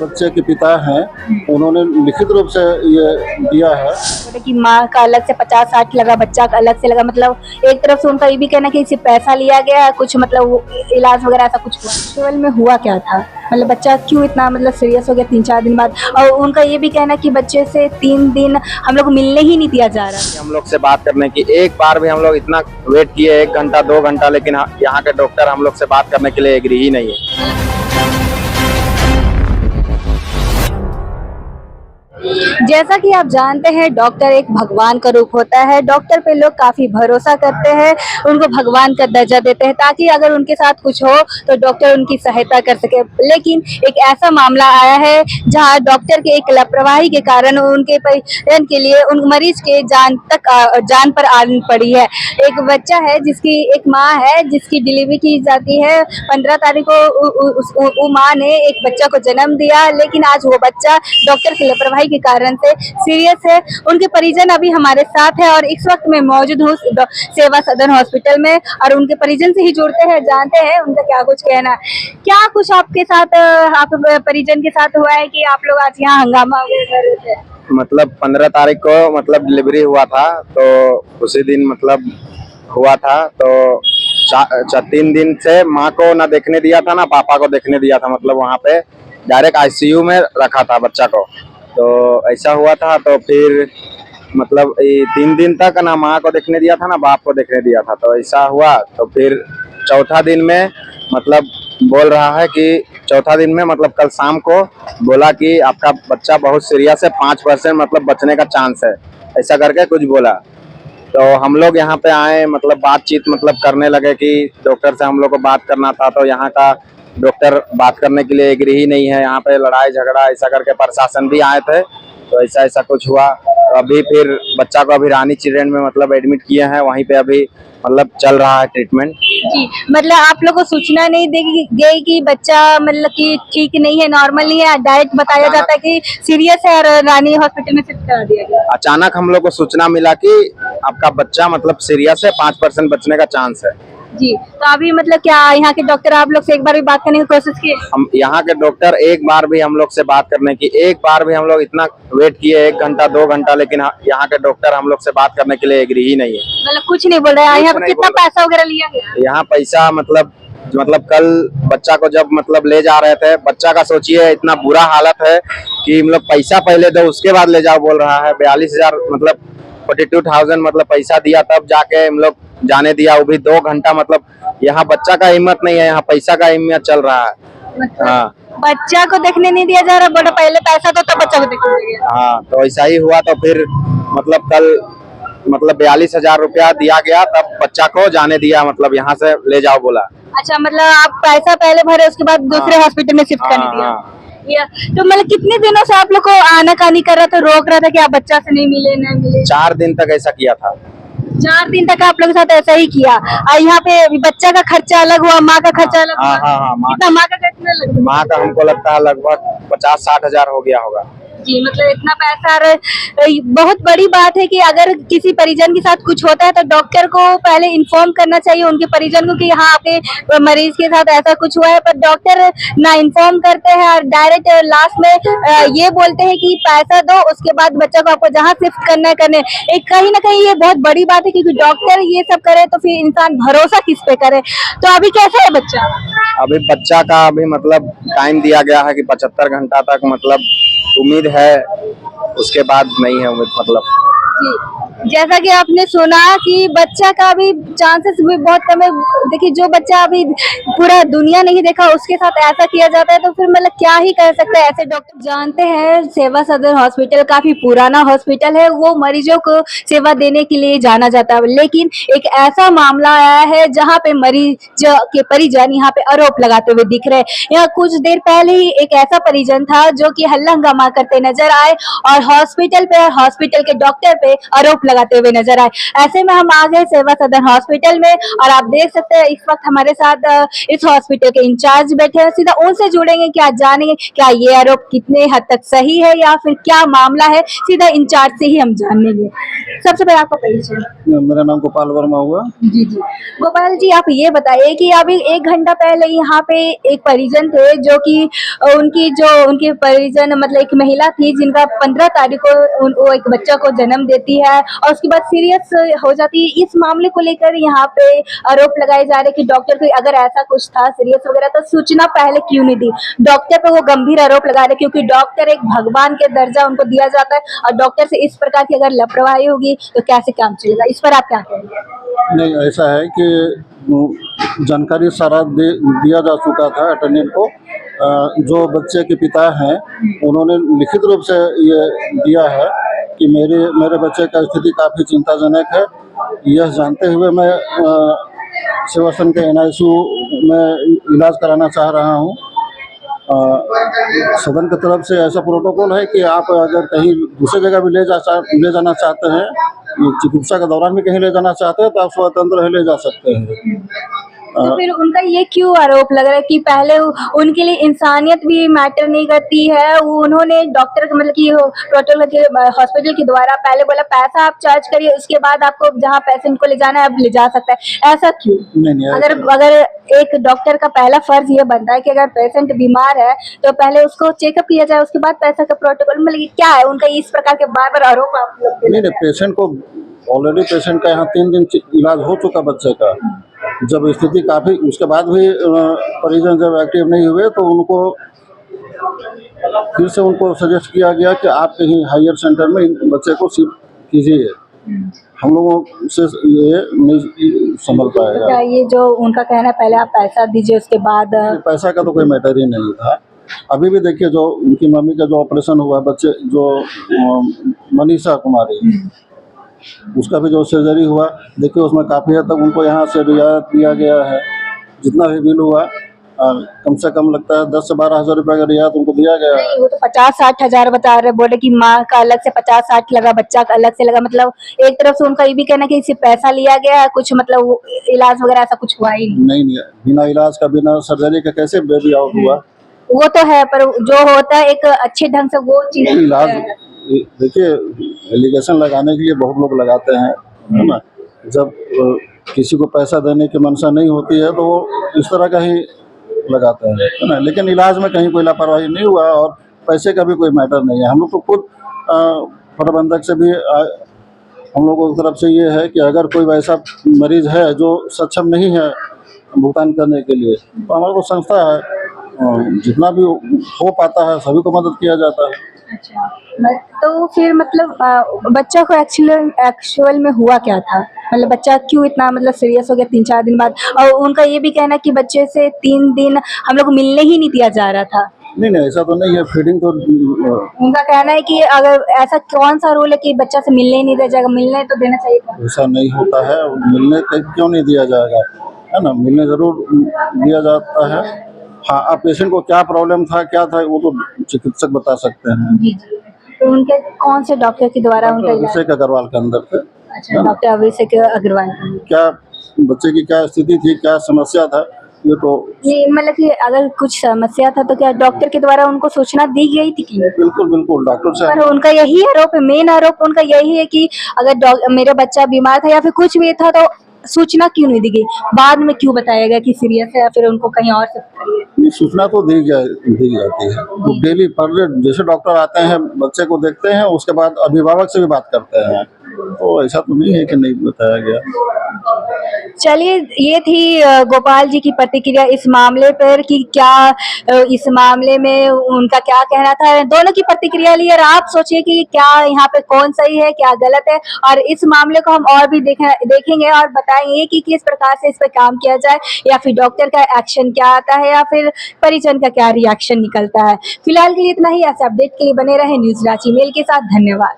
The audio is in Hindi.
बच्चे के पिता हैं, उन्होंने लिखित रूप से ये दिया है बोले कि माँ का अलग से 50-60 लगा, बच्चा का अलग से लगा। मतलब एक तरफ से उनका ये भी कहना कि इससे पैसा लिया गया, कुछ मतलब वो इलाज वगैरह ऐसा कुछ हुआ। केवल में हुआ क्या था, मतलब बच्चा क्यों इतना मतलब सीरियस हो गया 3-4 दिन बाद। और उनका ये भी कहना कि बच्चे से 3 दिन हम लोग को मिलने ही नहीं दिया जा रहा। हम लोग से बात करने की एक बार भी हम लोग इतना वेट किए, 1 घंटा 2 घंटा, लेकिन यहाँ के डॉक्टर हम लोग से बात करने के लिए एग्री ही नहीं है। जैसा कि आप जानते हैं, डॉक्टर एक भगवान का रूप होता है। डॉक्टर पे लोग काफी भरोसा करते हैं, उनको भगवान का दर्जा देते हैं ताकि अगर उनके साथ कुछ हो तो डॉक्टर उनकी सहायता कर सके। लेकिन एक ऐसा मामला आया है जहां डॉक्टर के एक लापरवाही के कारण उनके पेशेंट के लिए उन मरीज के जान पर आन पड़ी है। एक बच्चा है जिसकी एक माँ है जिसकी डिलीवरी की जाती है 15 तारीख को। वो माँ ने एक बच्चा को जन्म दिया, लेकिन आज वो बच्चा डॉक्टर की लापरवाही के कारण से सीरियस है। उनके परिजन अभी हमारे साथ है और इस वक्त मैं मौजूद हूँ सेवा सदन हॉस्पिटल में और उनके परिजन से ही जुड़ते हैं, जानते हैं उनका क्या कुछ कहना है। क्या कुछ आपके साथ आप परिजन के साथ हुआ है कि आप लोग आज यहाँ हंगामा कर रहे थे? मतलब 15 तारीख को मतलब डिलीवरी हुआ था, तो उसी दिन मतलब हुआ था। तो 3 दिन से माँ को ना देखने दिया था ना पापा को देखने दिया था। मतलब वहाँ पे डायरेक्ट आईसीयू में रखा था बच्चा को। तो ऐसा हुआ था। तो फिर मतलब 3 दिन तक ना माँ को देखने दिया था ना बाप को देखने दिया था। तो ऐसा हुआ। तो फिर चौथा दिन में मतलब बोल रहा है कि चौथा दिन में मतलब कल शाम को बोला कि आपका बच्चा बहुत सीरियस है, 5% मतलब बचने का चांस है, ऐसा करके कुछ बोला। तो हम लोग यहाँ पे आए, मतलब बातचीत मतलब करने लगे कि डॉक्टर से हम लोग को बात करना था। तो यहाँ का डॉक्टर बात करने के लिए एग्री ही नहीं है। यहाँ पे लड़ाई झगड़ा ऐसा करके प्रशासन भी आए थे। तो ऐसा ऐसा कुछ हुआ। तो अभी फिर बच्चा को अभी रानी चिल्ड्रेन में मतलब एडमिट किए हैं, वहीं पे अभी मतलब चल रहा है ट्रीटमेंट। जी, मतलब आप लोग को सूचना नहीं देगी गई कि बच्चा मतलब कि ठीक नहीं है, नॉर्मल नहीं है, डायरेक्ट बताया जाता है कि सीरियस है और रानी हॉस्पिटल में शिफ्ट करा दिया गया। अचानक हम लोग को सूचना मिला कि आपका बच्चा मतलब सीरियस है, 5% बचने का चांस है। जी, तो अभी मतलब क्या यहाँ के डॉक्टर आप लोग से एक बार भी बात करने की कोशिश किए? हम यहाँ के डॉक्टर एक बार भी हम लोग से बात करने की एक बार भी हम लोग इतना वेट किए, 1 घंटा 2 घंटा, लेकिन यहाँ के डॉक्टर हम लोग से बात करने के लिए एग्री ही नहीं है। मतलब कुछ नहीं बोल रहे हैं। यहाँ पर कितना पैसा वगैरह लिया गया? यहाँ पैसा मतलब कल बच्चा को जब मतलब ले जा रहे थे, बच्चा का सोचिए इतना बुरा हालत है कि मतलब पैसा पहले दो उसके बाद ले जाओ बोल रहा है। 42,000 मतलब 42,000 मतलब पैसा दिया तब जाके हम लोग जाने दिया, वो भी 2 घंटा। मतलब यहाँ बच्चा का हिम्मत नहीं है, यहाँ पैसा का हिम्मत चल रहा है। हाँ, बच्चा को देखने नहीं दिया जा रहा, बड़ा पहले पैसा तो तब बच्चा को देखने दिया। हाँ, तो ऐसा ही हुआ। तो फिर मतलब कल मतलब 42,000 रुपया दिया गया, तब बच्चा को जाने दिया, मतलब यहाँ से ले जाओ बोला। अच्छा, मतलब आप पैसा पहले भरे उसके बाद दूसरे हॉस्पिटल में शिफ्ट करने दिया। तो मतलब कितने दिनों से आप लोग को आनाकानी कर रहा था, रोक रहा था कि आप बच्चा से नहीं मिले नहीं मिले? 4 दिन तक ऐसा किया था। 4 दिन तक आप लोगों के साथ ऐसा ही किया। और यहाँ पे बच्चा का खर्चा अलग हुआ, माँ का खर्चा अलग हुआ। हाँ, कितना माँ का खर्चा अलग हुआ? माँ का हमको लगता है लगभग 50-60 हजार हो गया होगा। जी, मतलब इतना पैसा। बहुत बड़ी बात है कि अगर किसी परिजन के साथ कुछ होता है तो डॉक्टर को पहले इन्फॉर्म करना चाहिए उनके परिजन को कि हाँ आपके मरीज के साथ ऐसा कुछ हुआ है। पर डॉक्टर ना इन्फॉर्म करते हैं और डायरेक्ट लास्ट में ये बोलते हैं कि पैसा दो उसके बाद बच्चा को आपको जहाँ शिफ्ट करना है करने। एक कहीं ना कहीं ये बहुत बड़ी बात है क्योंकि डॉक्टर ये सब करे तो फिर इंसान भरोसा किस पे करे। तो अभी कैसा है बच्चा? अभी बच्चा का अभी मतलब टाइम दिया गया है कि 75 घंटा तक मतलब उम्मीद है, उसके बाद नहीं है उम्मीद। मतलब जी, जैसा कि आपने सुना कि बच्चा का भी चांसेस भी बहुत कम है। देखिए, जो बच्चा अभी पूरा दुनिया नहीं देखा उसके साथ ऐसा किया जाता है तो फिर मतलब क्या ही कर सकते हैं ऐसे डॉक्टर। जानते हैं, सेवा सदन हॉस्पिटल काफी पुराना हॉस्पिटल है, वो मरीजों को सेवा देने के लिए जाना जाता है। लेकिन एक ऐसा मामला आया है जहाँ पे मरीज के परिजन यहाँ पे आरोप लगाते हुए दिख रहे हैं। यहाँ कुछ देर पहले ही एक ऐसा परिजन था जो कि हल्ला हंगामा करते नजर आए और हॉस्पिटल पे, हॉस्पिटल के डॉक्टर पे पे आरोप लगाते हुए नजर आए। ऐसे में हम आ गए सेवा सदन हॉस्पिटल में और आप देख सकते हैं इस वक्त हमारे साथ इस हॉस्पिटल के इंचार्ज बैठे हैं। सीधा उनसे जुड़ेंगे, क्या जानेंगे क्या ये आरोप कितने हद तक सही है या फिर क्या मामला है, सीधा इंचार्ज से ही हम जानेंगे। सबसे पहले आपका परिचय। मेरा नाम गोपाल वर्मा हुआ। जी जी, गोपाल जी आप ये बताइए कि अभी 1 घंटा पहले यहाँ पे एक परिजन थे जो कि उनके परिजन मतलब एक महिला थी जिनका 15 तारीख को वो एक बच्चा को जन्म देती है और उसके बाद सीरियस हो जाती है। इस मामले को लेकर यहाँ पे आरोप लगाए जा रहे हैं कि डॉक्टर को अगर ऐसा कुछ था सीरियस वगैरह तो सूचना पहले क्यों नहीं दी। डॉक्टर पे वो गंभीर आरोप लगा रहे क्योंकि डॉक्टर एक भगवान के दर्जा उनको दिया जाता है और डॉक्टर से इस प्रकार की अगर लापरवाही होगी तो कैसे काम चलेगा, इस पर आप क्या कहेंगे। नहीं, ऐसा है कि जानकारी सारा दिया जा चुका था अटेंडेंट को। जो बच्चे के पिता हैं उन्होंने लिखित रूप से ये दिया है कि मेरे बच्चे का स्थिति काफ़ी चिंताजनक है। यह जानते हुए मैं सेवा सदन के NICU में इलाज कराना चाह रहा हूँ। सदन की तरफ से ऐसा प्रोटोकॉल है कि आप अगर कहीं दूसरी जगह भी ले जाना चाहते हैं, चिकित्सा के दौरान भी कहीं ले जाना चाहते हैं तो आप स्वतंत्र ले जा सकते हैं। तो फिर उनका ये क्यों आरोप लग रहा है कि पहले उनके लिए इंसानियत भी मैटर नहीं करती है। उन्होंने डॉक्टर मतलब कि प्रोटोकॉल के हॉस्पिटल के द्वारा पहले बोला पैसा आप चार्ज करिए, उसके बाद आपको जहाँ पेशेंट को ले जाना है आप ले जा सकते हैं, ऐसा क्यों। नहीं, अगर एक डॉक्टर का पहला फर्ज ये बनता है कि अगर पेशेंट बीमार है तो पहले उसको चेकअप किया जाए, उसके बाद पैसा का प्रोटोकॉल मतलब क्या है उनका इस प्रकार के बार बार आरोप आप लोग। नहीं, पेशेंट को ऑलरेडी पेशेंट का यहाँ 3 दिन इलाज हो चुका बच्चे का। जब स्थिति काफ़ी उसके बाद भी परिजन जब एक्टिव नहीं हुए तो उनको फिर से उनको सजेस्ट किया गया कि आप कहीं हायर सेंटर में बच्चे को शिफ्ट कीजिए। हम लोगों से ये नहीं संभल पाएगा। क्या ये जो उनका कहना है पहले आप पैसा दीजिए उसके बाद। पैसा का तो कोई मैटर ही नहीं था। अभी भी देखिए जो उनकी मम्मी का जो ऑपरेशन हुआ बच्चे जो मनीषा कुमारी, उसका भी जो सर्जरी हुआ देखिए उसमें काफ़ी हद तक उनको यहाँ से रियायत दिया गया है। जितना भी बिल हुआ कम से कम लगता है 10 से 12 हज़ार रुपये का रियायत उनको दिया गया है। वो तो 50-60 हजार बता रहे, बोले कि माँ का अलग से 50-60 लगा, बच्चा का अलग से लगा। मतलब एक तरफ से उनका ये भी कहना कि इससे पैसा लिया गया है, कुछ मतलब इलाज वगैरह ऐसा कुछ हुआ ही नहीं। नहीं, बिना इलाज का बिना सर्जरी का कैसे बेबी आउट हुआ। वो तो है पर जो होता है एक अच्छे ढंग से वो चीज इलाज देखिए एलिगेशन लगाने के लिए बहुत लोग लगाते हैं, है ना। जब किसी को पैसा देने की मंशा नहीं होती है तो वो इस तरह का ही लगाते हैं, है ना। लेकिन इलाज में कहीं कोई लापरवाही नहीं हुआ और पैसे का भी कोई मैटर नहीं है। हम लोग तो खुद प्रबंधक से भी हम लोगों की तरफ से ये है कि अगर कोई वैसा मरीज है जो सक्षम नहीं है भुगतान करने के लिए तो हमारा तो संस्था है, जितना भी हो पाता है सभी को मदद किया जाता है। अच्छा, तो फिर मतलब बच्चा को एक्चुअल में हुआ क्या था, मतलब बच्चा क्यों इतना मतलब सीरियस हो गया 3-4 दिन बाद। और उनका ये भी कहना कि बच्चे से 3 दिन हम लोग मिलने ही नहीं दिया जा रहा था। नहीं, ऐसा तो नहीं है। फीडिंग तो उनका कहना है कि अगर ऐसा कौन सा रूल है कि बच्चा से मिलने ही नहीं दिया जाएगा, मिलने तो देना चाहिए था। ऐसा नहीं होता है, मिलने क्यों नहीं दिया जाएगा, है ना। मिलने ज़रूर दिया जाता है। हाँ, अब पेशेंट को क्या प्रॉब्लम था क्या था वो तो चिकित्सक बता सकते हैं। जी जी, तो उनके कौन से डॉक्टर के द्वारा उनका इलाज। अभिषेक अग्रवाल के अंदर थे। अच्छा, डॉक्टर अभिषेक अग्रवाल। क्या बच्चे की क्या स्थिति थी, क्या समस्या था, ये तो मतलब कि अगर कुछ समस्या था तो क्या डॉक्टर के द्वारा उनको सूचना दी गई थी कि। बिल्कुल डॉक्टर से। पर उनका यही आरोप है, मेन आरोप उनका यही है कि अगर मेरा बच्चा बीमार था या फिर कुछ भी था तो सूचना क्यों नहीं दी गई, बाद में क्यों बताया गया कि सीरियस है या फिर उनको कहीं और से। सूचना तो दी जाती है। तो डेली पर डे जैसे डॉक्टर आते हैं बच्चे को देखते हैं उसके बाद अभिभावक से भी बात करते हैं, तो ऐसा तो नहीं है कि नहीं बताया गया। चलिए, ये थी गोपाल जी की प्रतिक्रिया इस मामले पर कि क्या इस मामले में उनका क्या कहना था। दोनों की प्रतिक्रिया ली और आप सोचिए कि क्या यहाँ पे कौन सही है क्या गलत है, और इस मामले को हम और भी देखेंगे और बताएंगे कि किस प्रकार से इस पर काम किया जाए या फिर डॉक्टर का एक्शन क्या आता है या फिर परिजन का क्या रिएक्शन निकलता है। फिलहाल के लिए इतना ही। ऐसे अपडेट के लिए बने रहे न्यूज रांची मेल के साथ। धन्यवाद।